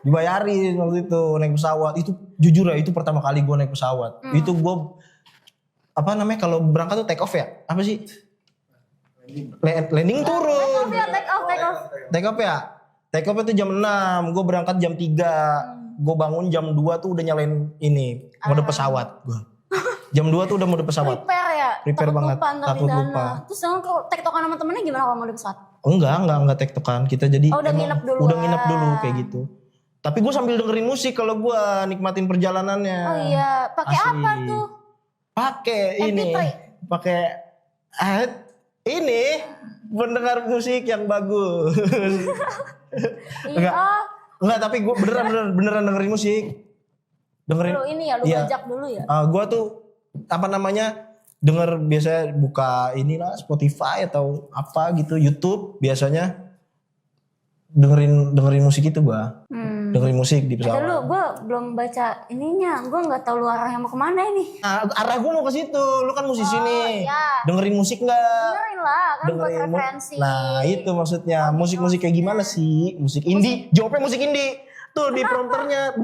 Dibayarin waktu itu naik pesawat. Itu jujur ya, itu pertama kali gue naik pesawat. Itu gue apa namanya kalau berangkat tuh take off ya? Apa sih? Landing turun. Take off ya? Take off itu jam 6, gue berangkat jam 3. Gue bangun jam 2 tuh udah nyalain ini, mode pesawat gue. Jam 2 tuh udah mode pesawat. Prepare ya? Prepare banget, takut lupa. Terus kalau tektokan sama temennya gimana kalau mode pesawat? Enggak tektokan. Kita jadi udah nginep dulu. Udah nginep dulu kayak gitu. Tapi gue sambil dengerin musik kalau gue nikmatin perjalanannya. Oh iya, pakai apa tuh? Pakai ini. Pakai ini pendengar musik yang bagus. Enggak, tapi gue beneran dengerin musik. Dengerin. Lu ini ya, lu bajak dulu ya. Gue tuh apa namanya denger biasanya buka inilah Spotify atau apa gitu, YouTube biasanya dengerin musik itu gue. Dengerin musik di pesawat. Lu, gue belum baca ininya, gue nggak tahu lu arahnya mau kemana ini. Arah gue mau ke situ, lu kan musisi nih. Iya. Dengerin musik nggak? Dengerin lah, kan buat referensi. Nah itu maksudnya, musik-musik kayak gimana sih? Musik indie, jawabnya musik indie. Tuh di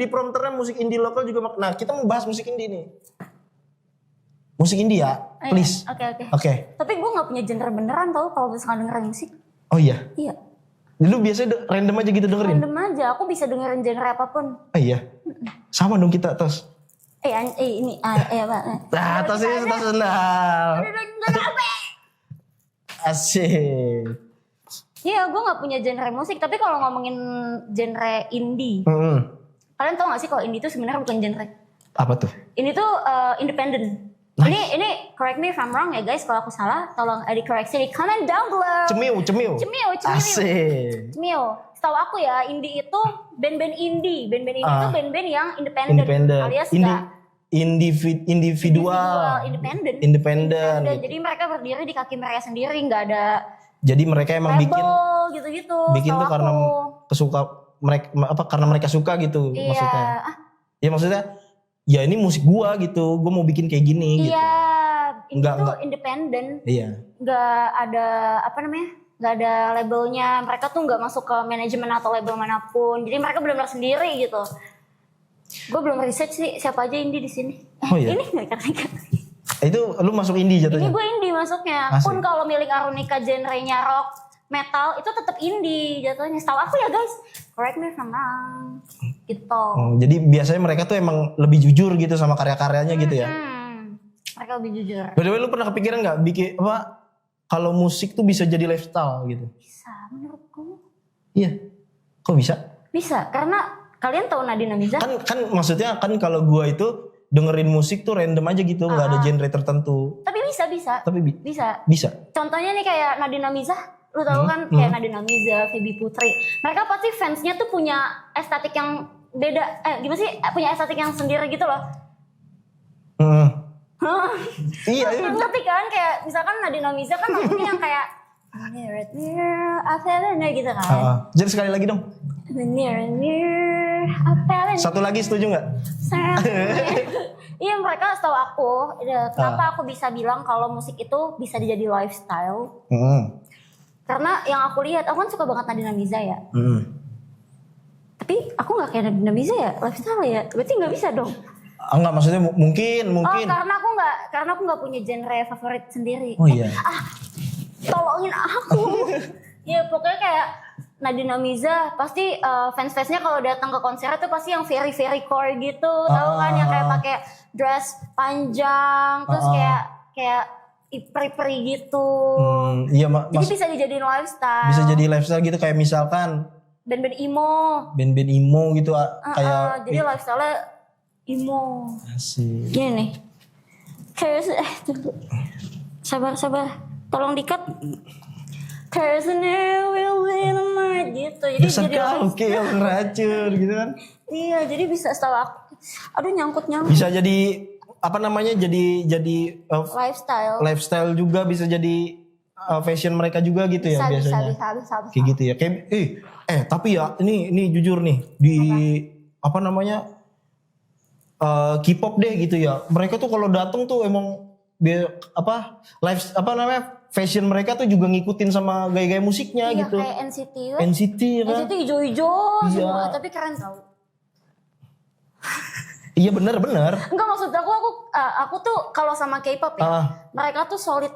prompternya musik indie lokal juga. Nah kita mau bahas musik indie nih. Musik indie ya, please. Oke. Tapi gue nggak punya genre beneran tau kalau misalkan dengerin musik. Oh iya? Iya. Lu biasanya random aja gitu dengerin? Random aja, aku bisa dengerin genre apapun. Oh iya? Sama dong kita, Tos. Ini, apa? Tos ini tas sendal. Asik. Iya, gue gak punya genre musik, tapi kalau ngomongin genre indie. Kalian tau gak sih kalau indie itu sebenarnya bukan genre? Apa tuh? Ini tuh independent. Nice. Ini correct me if I'm wrong ya guys, kalau aku salah tolong dikoreksi di comment down below. Cemil. Asik. Cemil. Setahu aku ya, indie itu band-band indie. Band-band indie itu band-band yang independen. Alias indie. gak individual, independen. gitu. Jadi mereka berdiri di kaki mereka sendiri, nggak ada Jadi mereka emang bikin gitu-gitu. tuh setahu karena karena mereka suka gitu iya. maksudnya. Ya maksudnya ya ini musik gua gitu. Gua mau bikin kayak gini gitu. Iya, ini Enggak, tuh independen. Iya. Nggak ada nggak ada labelnya. Mereka tuh nggak masuk ke manajemen atau label manapun. Jadi mereka benar-benar sendiri gitu. Gue belum research sih siapa aja indie di sini. Oh iya. Ini nggak keren. Itu lu masuk indie jatuhnya? Ini gue indie masuknya. Asli. Pun kalau milik Arunika genrenya rock, metal itu tetap indie jatuhnya. Setahu aku ya guys. Correct me if I'm wrong. Gitu. Jadi biasanya mereka tuh emang lebih jujur gitu sama karya-karyanya gitu ya. Mereka lebih jujur. By the way, lu pernah kepikiran nggak bikin apa? Kalau musik tuh bisa jadi lifestyle gitu? Bisa menurutku. Iya. Kok bisa? Bisa karena kalian tahu Nadine Amiza? Kan maksudnya kan kalau gua itu dengerin musik tuh random aja gitu, nggak ada genre tertentu. Tapi bisa. Tapi Bisa. Contohnya nih kayak Nadine Amiza, lu tahu kan kayak Nadine Amiza, Feby Putri. Mereka pasti fansnya tuh punya estetik yang beda. Gimana sih? Punya estetik yang sendiri gitu loh. Iya. Ngerti kan? Kayak misalkan Nadine Amiza kan lagunya yang kayak Mirror, apa gitu kan? Jadi sekali lagi dong. Mirror, apa Satu lagi setuju nggak? Iya mereka setahu aku, kenapa aku bisa bilang kalau musik itu bisa jadi lifestyle? Karena yang aku lihat, aku kan suka banget Nadine Amiza ya. Tapi aku nggak kayak Nadine Amiza ya, lifestyle ya. Berarti nggak bisa dong. Enggak, maksudnya mungkin. Oh karena aku nggak punya genre favorit sendiri. Oh iya. Tolongin aku. Ya pokoknya kayak Nadine Amiza pasti fans-fansnya kalau datang ke konser tuh pasti yang very core gitu, tahu kan yang kayak pakai dress panjang terus kayak peri-peri gitu. Iya, jadi bisa dijadiin lifestyle. Bisa jadi lifestyle gitu kayak misalkan band-band emo gitu kayak jadi lifestyle-nya emo. Asik. Gini nih. Kayak sabar. Tolong dikat. Personal will win a night gitu. Jadi oke racun gitu kan. Iya, jadi bisa setahu aku. Aduh nyangkut. Bisa jadi apa namanya? Jadi lifestyle juga bisa jadi fashion mereka juga gitu ya biasanya. Bisa. Kayak gitu ya. Kayak tapi ya ini jujur nih di apa namanya? K-pop deh gitu ya. Mereka tuh kalau datang tuh emang fashion mereka tuh juga ngikutin sama gaya-gaya musiknya iya, gitu. Kayak NCT kan. NCT kan. NCT hijau-hijau iya. semua, tapi keren tau. Iya bener. Enggak maksud aku tuh kalau sama K-pop ya, mereka tuh solid.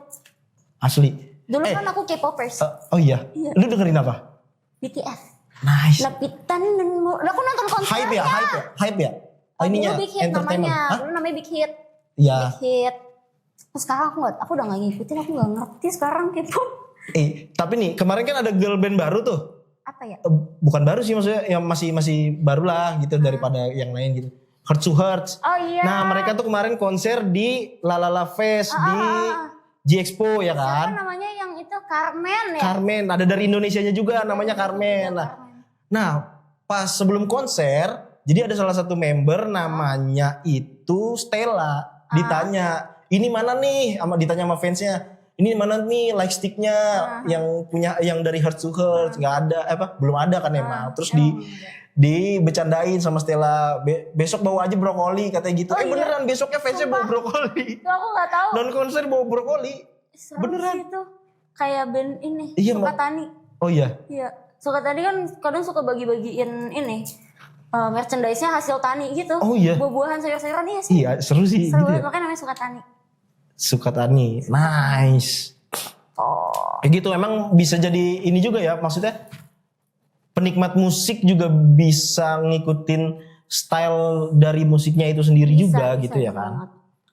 Asli. Dulu kan aku K-popers. Oh iya. Lu dengerin apa? BTS. Nice. Lapitan dan aku nonton konsernya. Hype ya. Ininya Big Hit entertainment. namanya. Dulu namanya Big Hit. Iya. Big Hit. Terus sekarang aku udah gak ngikutin, aku gak ngerti sekarang K-pop. Tapi nih kemarin kan ada girl band baru tuh. Apa ya? Bukan baru sih maksudnya, yang masih baru lah gitu daripada yang lain gitu. Heart to Heart. Oh iya. Nah mereka tuh kemarin konser di Lalala Fest di G-Expo ya kan. Siapa namanya yang itu Carmen ya? Carmen, ada dari Indonesianya juga namanya Carmen. Nah pas sebelum konser, jadi ada salah satu member namanya itu Stella. Ditanya, ini mana nih? Ditanya sama fansnya, ini mana nih like sticknya yang punya yang dari Heart to Heart? Nggak ada, belum ada kan emang. Terus dibecandain sama Stella, besok bawa aja brokoli katanya gitu. Beneran besoknya fansnya bawa brokoli. Itu aku nggak tahu. Non konser bawa brokoli. Beneran. Itu kayak band ini, Sukatani. Oh iya. Iya, Sukatani kan kadang suka bagi-bagiin ini. Merchandise-nya hasil tani gitu. Oh iya. Buah-buahan, sayur-sayuran iya sih. Iya, seru sih. Seru gitu banget, ya. makanya namanya Sukatani. Sukatani, nice. Kayak gitu emang bisa jadi ini juga ya, maksudnya penikmat musik juga bisa ngikutin style dari musiknya itu sendiri juga gitu ya kan. Banget.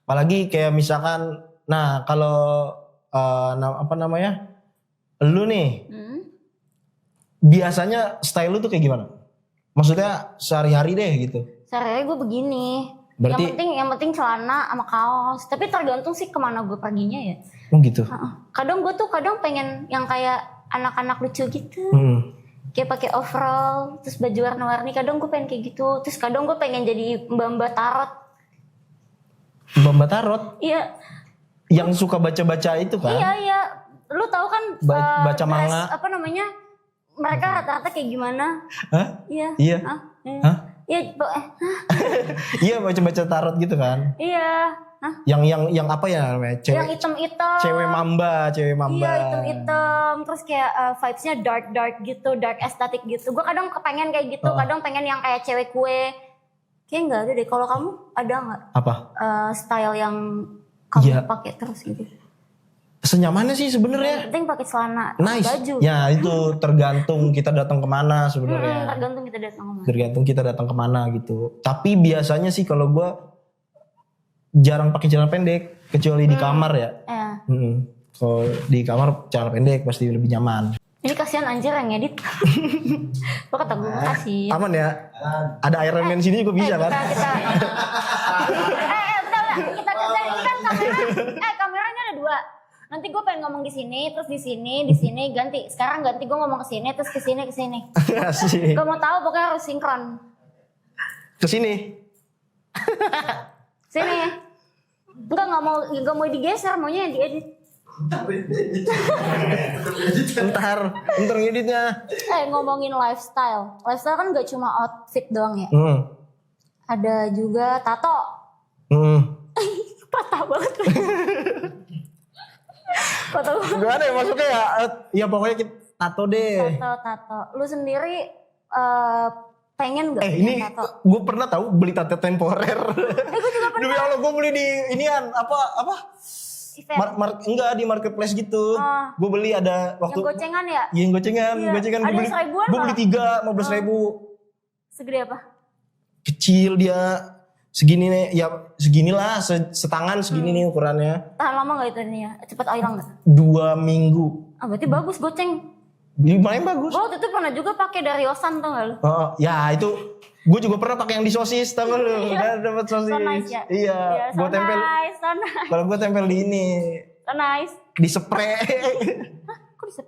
Apalagi kayak misalkan, nah kalau apa namanya, lu nih biasanya style lu tuh kayak gimana? Maksudnya sehari-hari deh gitu. Sehari-hari gue begini. Berarti yang penting celana sama kaos. Tapi tergantung sih kemana gue perginya ya. Oh gitu. Kadang gue tuh pengen yang kayak anak-anak lucu gitu. Kayak pakai overall, terus baju warna-warni. Kadang gue pengen kayak gitu. Terus kadang gue pengen jadi mbak-mbak tarot. Mbak Tarot Iya. yang suka baca-baca itu kan? Iya. Lu tahu kan Baca dress, manga. apa namanya? Mereka rata-rata kayak gimana? Hah? Iya. Iya. Hah? Hah? Iya, Iya baca-baca tarot gitu kan? iya. Hah? Yang apa ya namanya? Yang hitam-hitam. Cewek mamba. Iya, hitam-hitam. Terus kayak vibes-nya dark gitu, dark estetik gitu. Gue kadang kepengen kayak gitu, kadang pengen yang kayak cewek kue. Kayaknya nggak ada deh. Kalau kamu ada nggak Apa? style yang kamu Iya. pakai terus gitu? Senyamannya sih Yang sebenarnya. penting pakai celana, Nice. baju. Ya itu tergantung kita datang kemana sebenarnya. Tergantung kita datang kemana. Tergantung kita datang kemana gitu. Tapi biasanya sih kalau gue jarang pakai celana pendek, kecuali di kamar ya. Ya. Kalau di kamar celana pendek pasti lebih nyaman. Ini kasihan anjir yang ngedit. Lo kata gue makasih. Aman ya? Ada Iron Man sini juga bisa kan? Kita. Bentar. Kita ini kan kamera. Kameranya ada 2. Nanti gue pengen ngomong di sini, terus di sini ganti. Sekarang ganti gue ngomong ke sini, terus ke sini. Asik. Gak mau tahu pokoknya harus sinkron. Kesini. Sini. Enggak mau digeser, maunya yang diedit. Ntar ngeditnya. Ngomongin lifestyle. Lifestyle kan gak cuma outfit doang ya. Ada juga tato. Patah banget. Patah banget. Gimana ya maksudnya ya? Ya pokoknya kita tato deh. Tato. Lu sendiri pengen gak Ini tato? gue pernah tahu beli tato temporer. Gue juga pernah. Demi Allah gue beli di inian apa? Event. Enggak di marketplace gitu. Gue beli ada waktu. Yang gocengan ya? Iya yang gocengan. Iya. Ada Gue beli, seribuan gue beli malah. 3, 15.000. Segede apa? Kecil dia. Segini nih, ya seginilah, setangan segini nih ukurannya. Tahan lama gak itu nih ya? Cepet hilang gak? 2 minggu. Berarti bagus goceng. Lumayan bagus. Gue waktu itu pernah juga pakai dari Osan tau gak lu? Oh, ya itu gue juga pernah pakai yang di sosis, tau gak lu? Udah dapat sosis. So nice ya? Iya, So gue tempel. nice. Kalau gue tempel di ini, So nice. di spray. Hah? Kok bisa?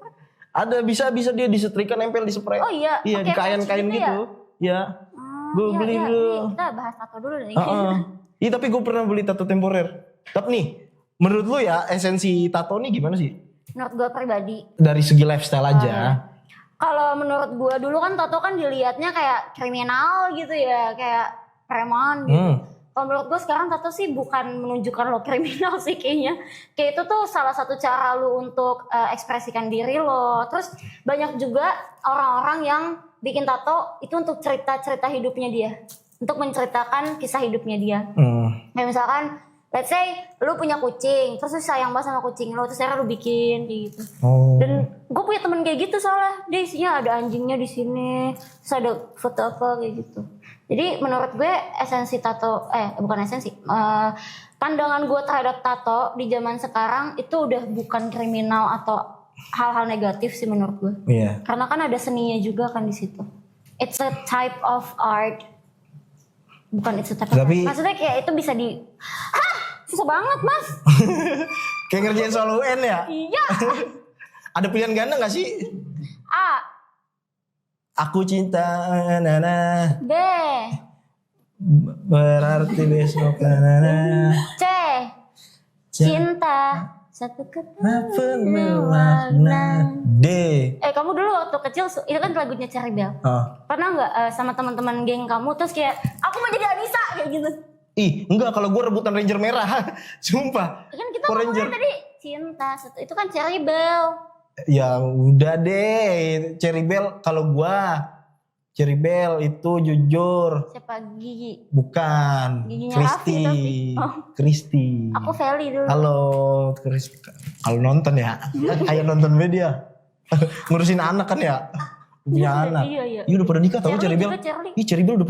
Ada bisa dia disetrika nempel di spray. Oh iya. Iya, di pakai kain-kain patch gitu. Iya. Gue Iya, beli iya. dulu. Ini kita bahas tato dulu nih. Iya, tapi gue pernah beli tato temporer. Tapi nih, menurut lu ya esensi tato nih gimana sih? Menurut gue pribadi. Dari segi lifestyle aja. Iya. Kalau menurut gue dulu kan tato kan dilihatnya kayak kriminal gitu ya. Kayak preman gitu. Kalau menurut gue sekarang tato sih bukan menunjukkan lo kriminal sih kayaknya. Kayak itu tuh salah satu cara lo untuk ekspresikan diri lo. Terus banyak juga orang-orang yang bikin tato itu untuk cerita-cerita hidupnya dia. Untuk menceritakan kisah hidupnya dia. Kayak misalkan, let's say lu punya kucing, terus lu sayang banget sama kucing lu, terus akhirnya lu bikin kayak gitu. Dan gue punya temen kayak gitu soalnya, dia isinya ada anjingnya di sini, terus ada foto apa kayak gitu. Jadi menurut gue esensi tato, bukan esensi, pandangan gue terhadap tato di zaman sekarang itu udah bukan kriminal atau hal-hal negatif sih menurut gue. Iya. Karena kan ada seninya juga kan di situ. It's a type of art. Bukan it's a type of art. Maksudnya kayak itu bisa di... Hah! Susah banget mas. Kayak ngerjain soal UN ya? Iya. Ada pilihan ganda gak sih? A. Aku cinta nana. B. Berarti besok nana. C. Cinta. Satu kata penuh makna. D. Kamu dulu waktu kecil itu kan lagunya Cherry Bell. Pernah nggak sama teman-teman geng kamu terus kayak aku mau jadi Anissa kayak gitu? Ih, enggak, kalau gue rebutan Ranger merah. Sumpah. Kan kita ngomongnya tadi cinta, itu kan Cherry Bell. Ya udah deh, Cherry Bell kalau gue Cherry Bell itu jujur. Siapa Gigi? Bukan. Giginya Kristi. Kristi. Aku Feli dulu. Halo, Kristi. Kalau nonton ya, kayak nonton media. Ngurusin anak kan ya. Punya anak. Iya. Udah pada nikah tahu Cherry Bell. Ih, Cherry Bell udah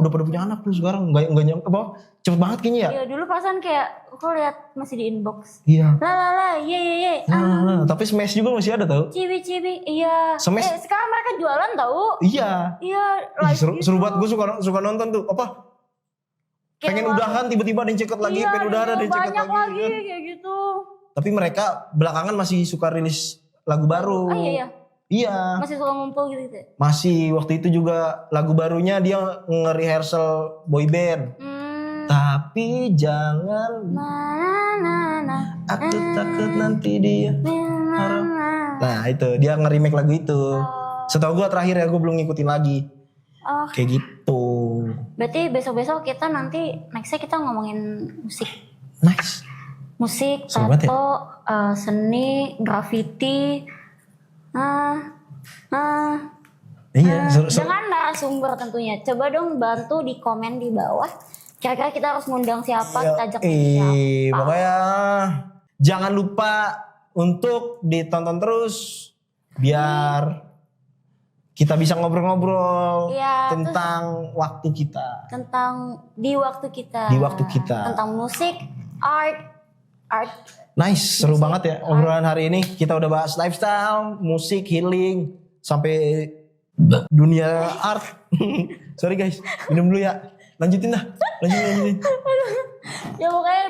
pada punya anak tuh sekarang. Enggak nyangka apa? Cepet banget kayaknya ya. Iya, dulu perasaan kayak aku lihat masih di inbox. Iya. Ye. Tapi Smash juga masih ada tau. Cibi. Iya. Smash. Sekarang mereka jualan tahu. Iya. Iya, seru banget, gue suka nonton tuh. Apa? Pengen udahan tiba-tiba ada yang ceket lagi, pengen udahan ada yang ceket banyak lagi kan? kayak gitu. Tapi mereka belakangan masih suka rilis lagu baru. Iya. Iya. Masih suka ngumpul gitu ya? Masih, waktu itu juga lagu barunya dia nge-rehearsal boy band. Tapi jangan, aku takut nanti dia harap. Nah itu dia nge-remake lagu itu. Setahu gue terakhir ya, gue belum ngikutin lagi. Oh, Kayak gitu. berarti besok-besok kita nanti nextnya kita ngomongin musik. Nice. Musik, Seru banget ya? tato, seni, graffiti. Iya. Dengan narasumber tentunya. Coba dong bantu di komen di bawah. Kira-kira kita harus ngundang siapa, kita ajak siapa. Pokoknya jangan lupa untuk ditonton terus biar kita bisa ngobrol-ngobrol Iya, tentang waktu kita. Tentang di waktu kita. Di waktu kita. Tentang musik, art. Nice, seru banget ya obrolan hari ini. Kita udah bahas lifestyle, musik, healing, sampai dunia art. Sorry guys, minum dulu ya. Lanjutin. Ya pokoknya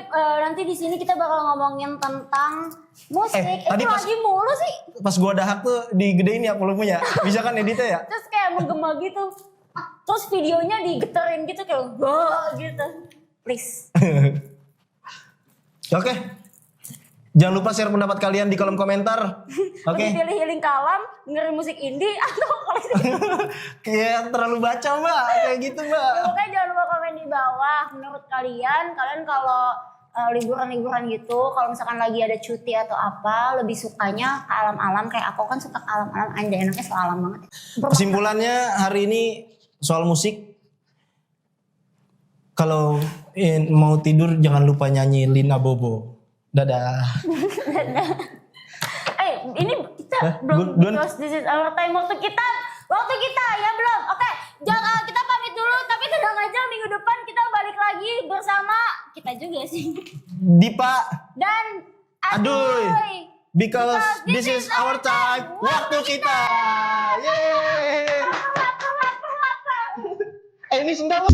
nanti di sini kita bakal ngomongin tentang musik. Tadi pas- lagi mulu sih. Pas gua dahak tuh digedein ya volumenya. Bisa kan editnya ya? Terus kayak menggema gitu. Terus videonya digeterin gitu kayak wah gitu. Please. Oke. Jangan lupa share pendapat kalian di kolom komentar. Oke. Lebih pilih healing kalam, dengerin musik indie atau koleksi. Kayak terlalu baca mbak, kayak gitu mbak. Pokoknya jangan lupa komen di bawah. Menurut kalian kalau liburan-liburan gitu, kalau misalkan lagi ada cuti atau apa, lebih sukanya ke alam-alam. Kayak aku kan suka ke alam-alam, anjay enaknya soal alam banget. Kesimpulannya hari ini soal musik. Kalau mau tidur jangan lupa nyanyi Lina Bobo. Dadah. Ini kita belum because this is our time. Waktu kita ya belum. Oke, jangan kita pamit dulu. Tapi tenang aja, minggu depan kita balik lagi bersama kita juga sih. Dipa Dan Aduy. Because this is our time. Waktu kita. Yeay. Ini sendawa.